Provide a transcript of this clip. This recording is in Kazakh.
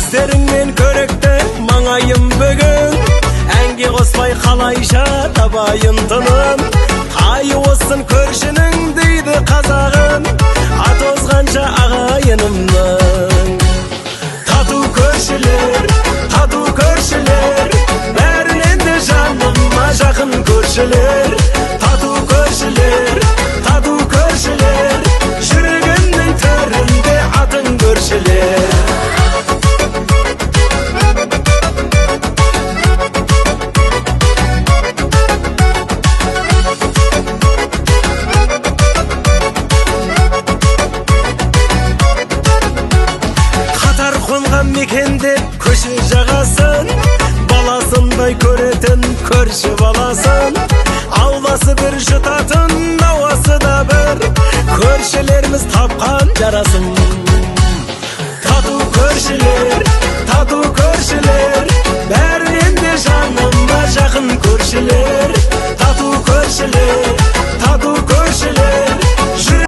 Көздеріңнен көрікті маңайым бүгін, әнге қоспай қалайша табайын тыным. Қайы осын көршінің дейді қазағым, ат озғанша ағайынымның. Тату көршілер, бәрінен де жаныма жақын көршілер. Тату көршілер, жүрегімнің төрінде атын көршілер. Қонған мекендеп көше жағасын, баласындай көретін көрші баласын. Ауласы бір жұтатын, ауасы да бір, көршілеріміз тапқан жарасын. Тату көршілер,